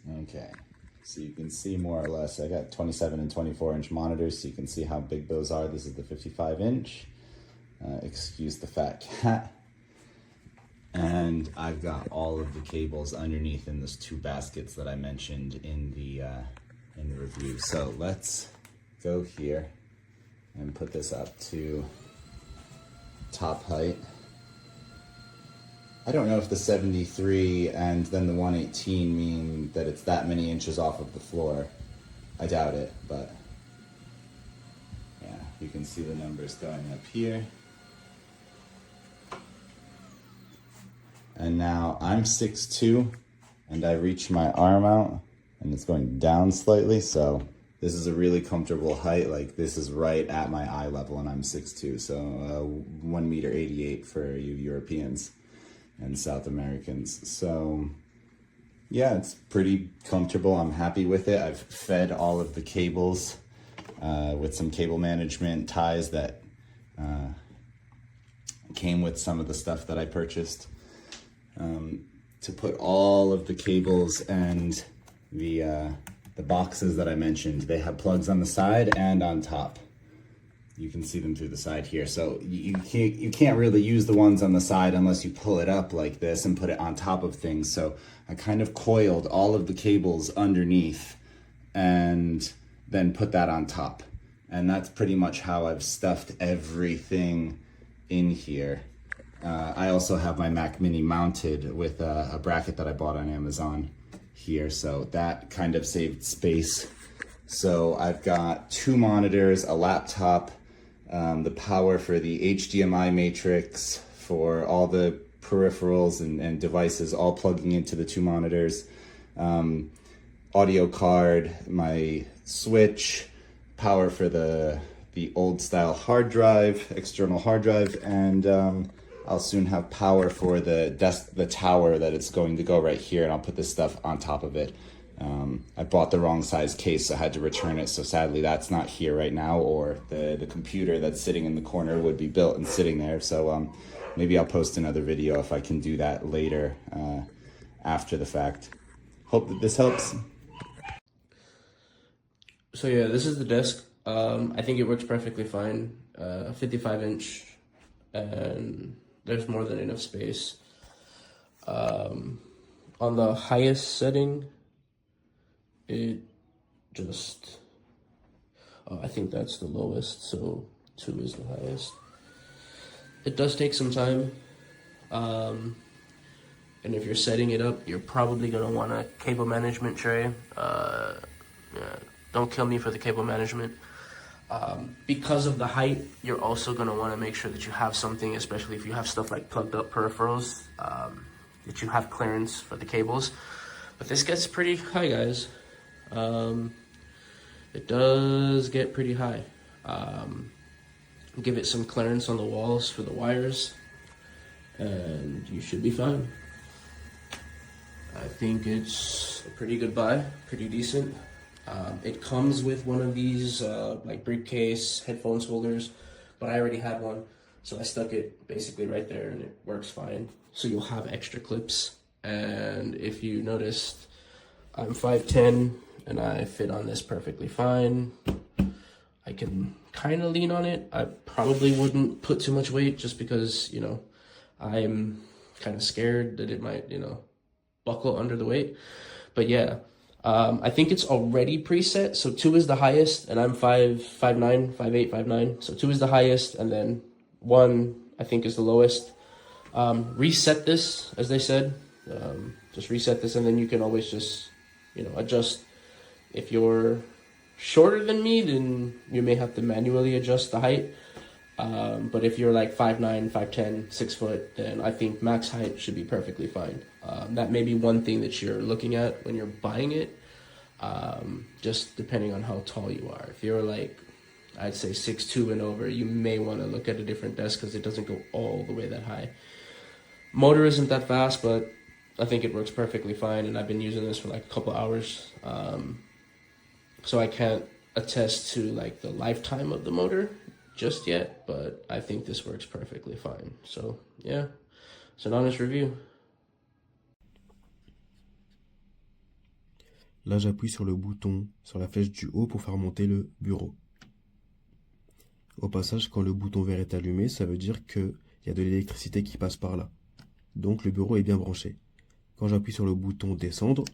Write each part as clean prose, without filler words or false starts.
Okay, so you can see more or less, I got 27 and 24-inch monitors, so you can see how big those are. This is the 55-inch. Excuse the fat cat. And I've got all of the cables underneath in those two baskets that I mentioned in the review. So let's go here and put this up to top height. I don't know if the 73 and then the 118 mean that it's that many inches off of the floor. I doubt it, but yeah, you can see the numbers going up here. And now I'm 6'2", and I reach my arm out, and it's going down slightly, so this is a really comfortable height. Like, this is right at my eye level, and I'm 6'2", so 1.88 m for you Europeans and South Americans. So yeah, it's pretty comfortable. I'm happy with it. I've fed all of the cables with some cable management ties that came with some of the stuff that I purchased. To put all of the cables and the boxes that I mentioned, they have plugs on the side and on top. You can see them through the side here. So you can't really use the ones on the side unless you pull it up like this and put it on top of things. So I kind of coiled all of the cables underneath and then put that on top. And that's pretty much how I've stuffed everything in here. I also have my Mac Mini mounted with a bracket that I bought on Amazon here, so that kind of saved space. So I've got two monitors, a laptop, the power for the HDMI matrix for all the peripherals and devices, all plugging into the two monitors, audio card, my switch, power for the old style hard drive, external hard drive, and I'll soon have power for the tower that it's going to go right here, and I'll put this stuff on top of it. I bought the wrong size case, so I had to return it, so sadly that's not here right now, or the computer that's sitting in the corner would be built and sitting there. So maybe I'll post another video if I can do that later after the fact. Hope that this helps. So yeah, this is the desk. I think it works perfectly fine. 55-inch, and there's more than enough space. On the highest setting, it just, I think that's the lowest, so 2 is the highest. It does take some time, and if you're setting it up, you're probably gonna want a cable management tray. Yeah, don't kill me for the cable management. Because of the height, you're also going to want to make sure that you have something, especially if you have stuff like plugged up peripherals, that you have clearance for the cables. But this gets pretty high, guys. It does get pretty high. Give it some clearance on the walls for the wires, and you should be fine. I think it's a pretty good buy, pretty decent. It comes with one of these like briefcase headphones holders, but I already had one, so I stuck it basically right there and it works fine. So you'll have extra clips, and if you noticed, I'm 5'10" and I fit on this perfectly fine. I can kind of lean on it. I probably wouldn't put too much weight just because, you know, I'm kind of scared that it might, you know, buckle under the weight. But yeah. I think it's already preset, so 2 is the highest, and I'm 5'9", 5'8", 5'9", so 2 is the highest, and then 1, I think, is the lowest. Reset this, as they said, just reset this, and then you can always just, you know, adjust. If you're shorter than me, then you may have to manually adjust the height, but if you're like 5'9", 5'10", 6 foot, then I think max height should be perfectly fine. That may be one thing that you're looking at when you're buying it, just depending on how tall you are. If you're like, I'd say 6'2" and over, you may want to look at a different desk because it doesn't go all the way that high. Motor isn't that fast, but I think it works perfectly fine, and I've been using this for like a couple hours. So I can't attest to like the lifetime of the motor just yet, but I think this works perfectly fine. So yeah, it's an honest review. Là, j'appuie sur le bouton, sur la flèche du haut pour faire monter le bureau. Au passage, quand le bouton vert est allumé, ça veut dire qu'il y a de l'électricité qui passe par là. Donc le bureau est bien branché. Quand j'appuie sur le bouton descendre,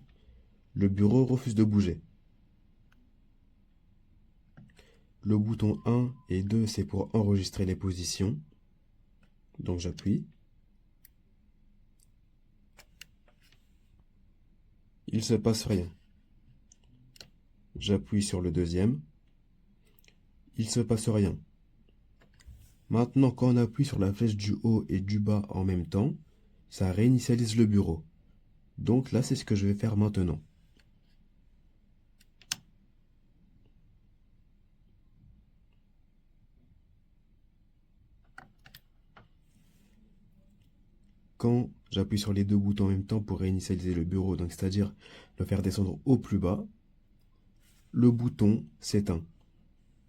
le bureau refuse de bouger. Le bouton 1 et 2, c'est pour enregistrer les positions. Donc j'appuie. Il ne se passe rien. J'appuie sur le deuxième. Il ne se passe rien. Maintenant, quand on appuie sur la flèche du haut et du bas en même temps, ça réinitialise le bureau. Donc là, c'est ce que je vais faire maintenant. Quand j'appuie sur les deux boutons en même temps pour réinitialiser le bureau, donc c'est-à-dire le faire descendre au plus bas, le bouton s'éteint.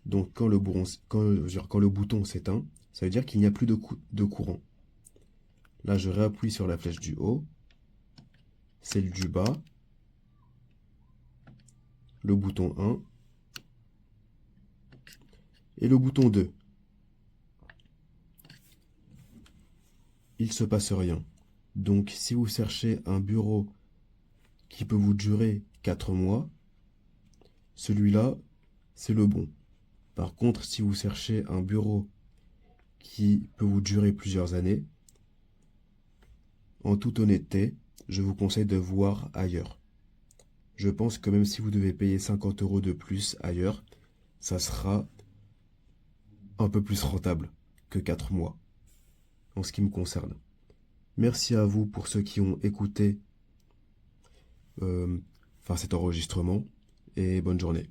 Donc quand le bouton s'éteint, ça veut dire qu'il n'y a plus de courant. Là, je réappuie sur la flèche du haut, celle du bas, le bouton 1 et le bouton 2. Il ne se passe rien. Donc si vous cherchez un bureau qui peut vous durer 4 mois, celui-là, c'est le bon. Par contre, si vous cherchez un bureau qui peut vous durer plusieurs années, en toute honnêteté, je vous conseille de voir ailleurs. Je pense que même si vous devez payer 50 € de plus ailleurs, ça sera un peu plus rentable que 4 mois, en ce qui me concerne. Merci à vous pour ceux qui ont écouté cet enregistrement, et bonne journée.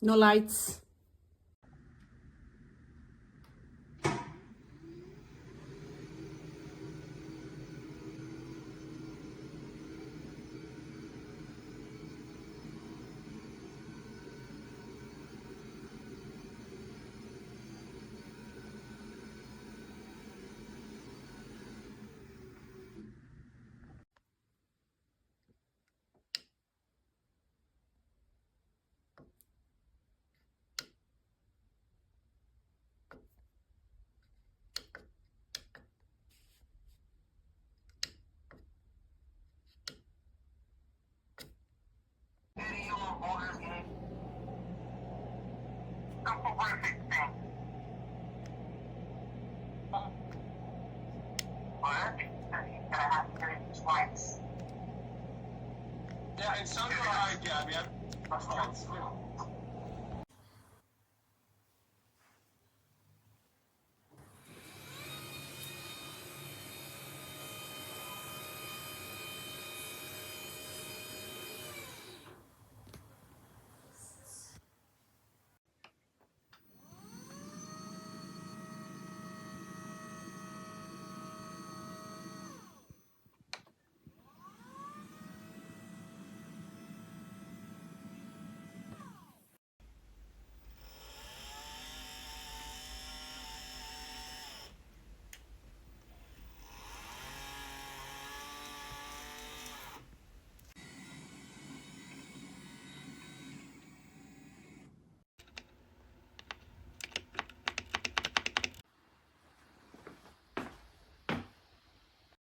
No lights. Yeah, and so do I, Gabby. I'm